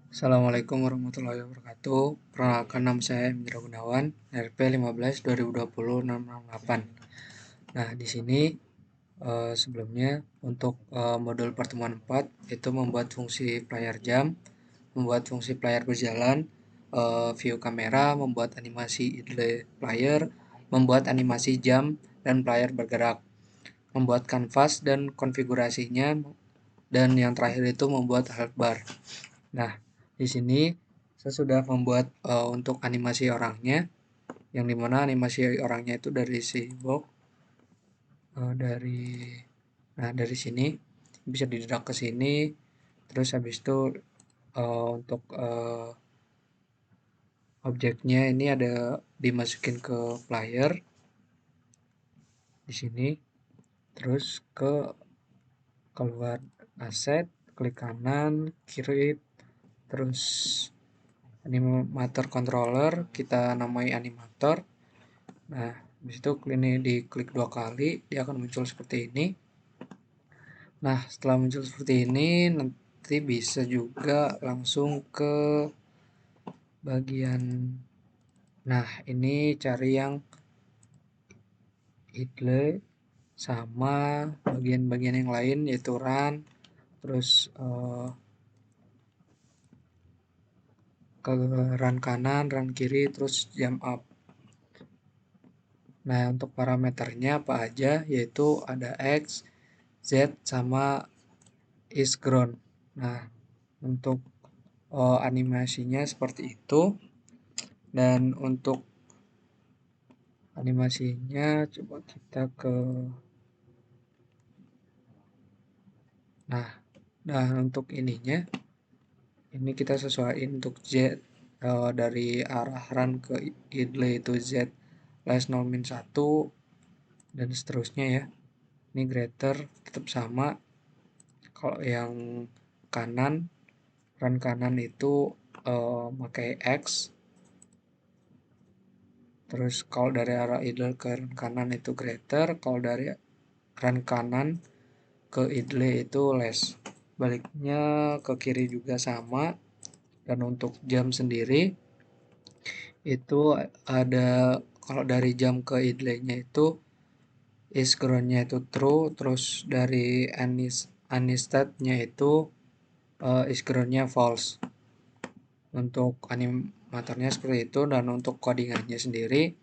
Assalamualaikum warahmatullahi wabarakatuh. Perkenalkan nama saya Indra Gunawan, RP 15 2020 668. Nah, di sini sebelumnya untuk modul pertemuan 4 itu membuat fungsi player jam, membuat fungsi player berjalan, view kamera, membuat animasi idle player, membuat animasi jam dan player bergerak, membuat kanvas dan konfigurasinya, dan yang terakhir itu membuat health bar. Nah, di sini saya sudah membuat untuk animasi orangnya, yang dimana animasi orangnya itu dari si box, dari dari sini bisa didrag ke sini, terus habis itu untuk objeknya ini ada dimasukin ke player di sini, terus ke keluar aset, klik kanan, kiri, terus animator controller kita namai animator. Nah, habis itu ini diklik 2 kali, dia akan muncul seperti ini. Nah, setelah muncul seperti ini, nanti bisa juga langsung ke bagian, nah ini cari yang idle sama bagian-bagian yang lain, yaitu run, terus ke run kanan, run kiri, terus jump up. Nah, untuk parameternya apa aja, yaitu ada X, Z, sama is ground. Nah, untuk animasinya seperti itu, dan untuk animasinya coba kita ke, nah untuk ininya, ini kita sesuaiin untuk Z, dari arah run ke idle itu Z less 0 min 1 dan seterusnya ya. Ini greater tetap sama. Kalau yang kanan, run kanan itu pakai X, terus kalau dari arah idle ke run kanan itu greater, kalau dari run kanan ke idle itu less. Baliknya ke kiri juga sama. Dan untuk jam sendiri itu ada, kalau dari jam ke idle-nya itu is ground-nya itu true, terus dari anistat-nya itu is ground-nya false. Untuk animatornya seperti itu, dan untuk codingannya sendiri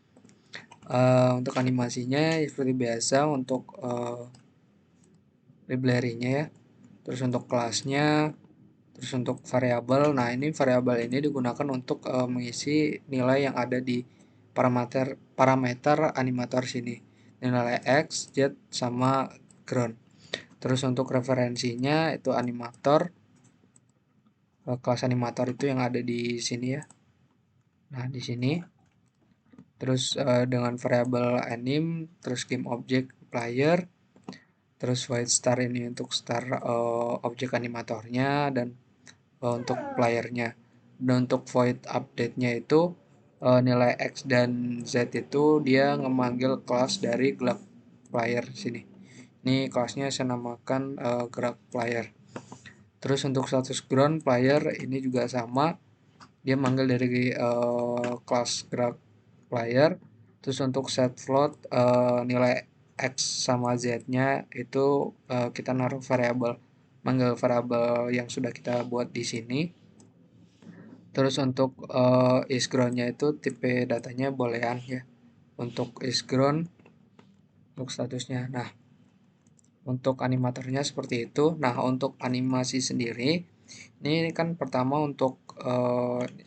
untuk animasinya seperti biasa untuk library-nya ya. Terus untuk kelasnya, terus untuk variabel, nah ini variabel ini digunakan untuk mengisi nilai yang ada di parameter animator sini, nilai X, Z, sama ground. Terus untuk referensinya itu animator, kelas animator itu yang ada di sini ya. Nah, di sini terus dengan variabel anim, terus game object player, terus void star ini untuk star objek animatornya, dan untuk playernya. Dan untuk void update-nya itu nilai X dan Z itu dia ngemanggil kelas dari gerak player sini. Ini kelasnya saya namakan gerak player. Terus untuk status ground player ini juga sama, dia manggil dari kelas gerak player. Terus untuk set float nilai X sama Z-nya itu kita naruh variabel, manggil variabel yang sudah kita buat di sini. Terus untuk isground-nya itu tipe datanya boolean ya. Untuk isground, untuk statusnya. Nah, untuk animatornya seperti itu. Nah, untuk animasi sendiri, ini kan pertama untuk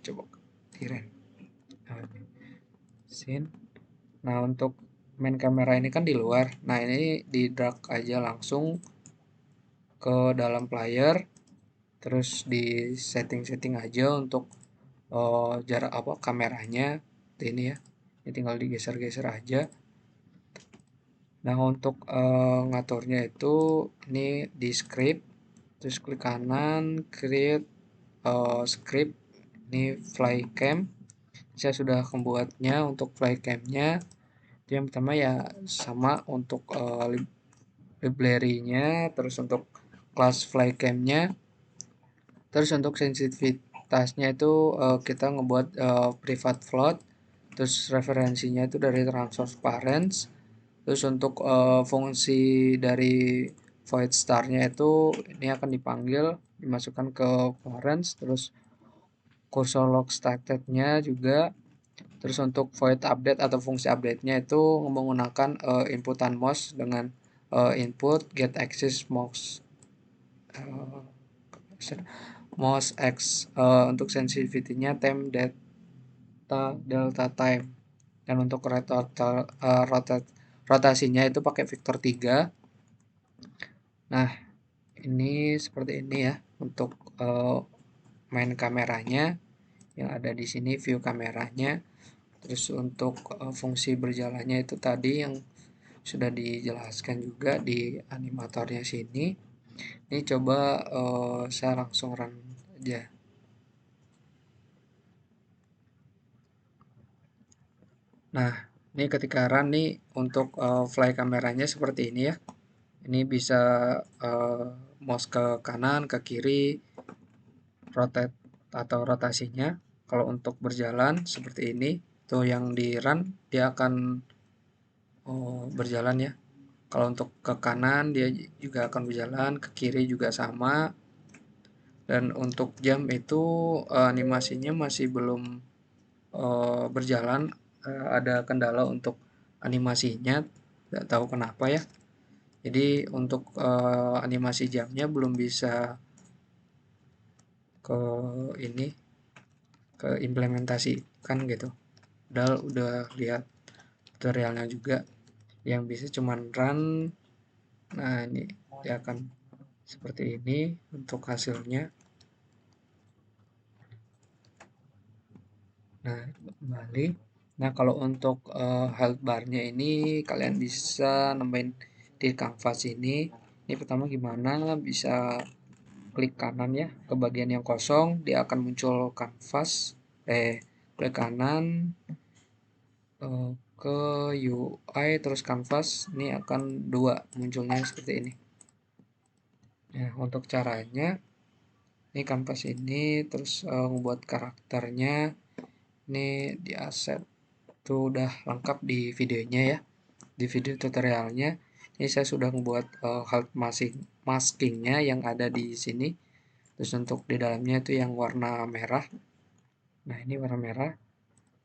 coba tiren. Scene. Nah, untuk main kamera ini kan di luar. Nah, ini di drag aja langsung ke dalam player. Terus di setting-setting aja untuk jarak apa kameranya ini ya. Ini tinggal digeser-geser aja. Nah, untuk ngaturnya itu ini di script, terus klik kanan, create script, ini flycam. Saya sudah membuatnya untuk flycam-nya. Yang pertama ya sama untuk library-nya, terus untuk kelas flycam-nya, terus untuk tasnya itu kita ngebuat private float, terus referensinya itu dari transparent. Terus untuk fungsi dari void star-nya itu ini akan dipanggil, dimasukkan ke parents, terus cursor log started-nya juga. Terus untuk void update atau fungsi update-nya itu menggunakan inputan mouse dengan input get access mouse mouse x, untuk sensitivity-nya time data delta time, dan untuk rotasinya itu pakai vektor 3. Nah, ini seperti ini ya untuk main kameranya yang ada di sini, view kameranya. Terus untuk fungsi berjalannya itu tadi yang sudah dijelaskan juga di animatornya sini. Ini coba saya langsung run aja. Nah, ini ketika run nih untuk fly kameranya seperti ini ya. Ini bisa mouse ke kanan, ke kiri, rotate atau rotasinya. Kalau untuk berjalan seperti ini, tuh yang di run dia akan berjalan ya. Kalau untuk ke kanan dia juga akan berjalan, ke kiri juga sama. Dan untuk jam itu animasinya masih belum berjalan, ada kendala untuk animasinya, tidak tahu kenapa ya. Jadi untuk animasi jamnya belum bisa ke ini, ke implementasikan gitu. Padahal udah lihat tutorialnya juga, yang bisa cuman run. Nah, ini dia akan seperti ini untuk hasilnya. Nah, kembali. Nah, kalau untuk health barnya ini kalian bisa nambahin di kanvas ini. Ini pertama gimana, bisa klik kanan ya ke bagian yang kosong, dia akan muncul kanvas. Klik kanan ke UI terus kanvas, ini akan dua munculnya seperti ini. Nah, untuk caranya ini kanvas ini terus membuat karakternya ini di asset. Itu udah lengkap di videonya ya, di video tutorialnya. Ini saya sudah membuat health maskingnya yang ada di sini. Terus untuk di dalamnya itu yang warna merah. Nah, ini warna merah.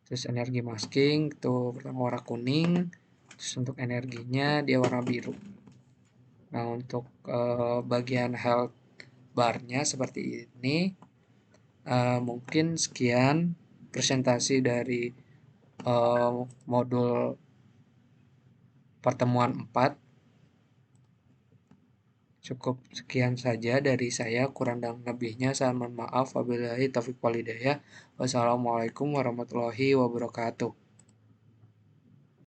Terus energi masking itu pertama warna kuning. Terus untuk energinya dia warna biru. Nah, untuk bagian health barnya seperti ini. Mungkin sekian presentasi dari modul pertemuan 4. Cukup sekian saja dari saya, kurang dan lebihnya saya mohon maaf. Wabillahi taufiq walhidayah. Wassalamualaikum warahmatullahi wabarakatuh.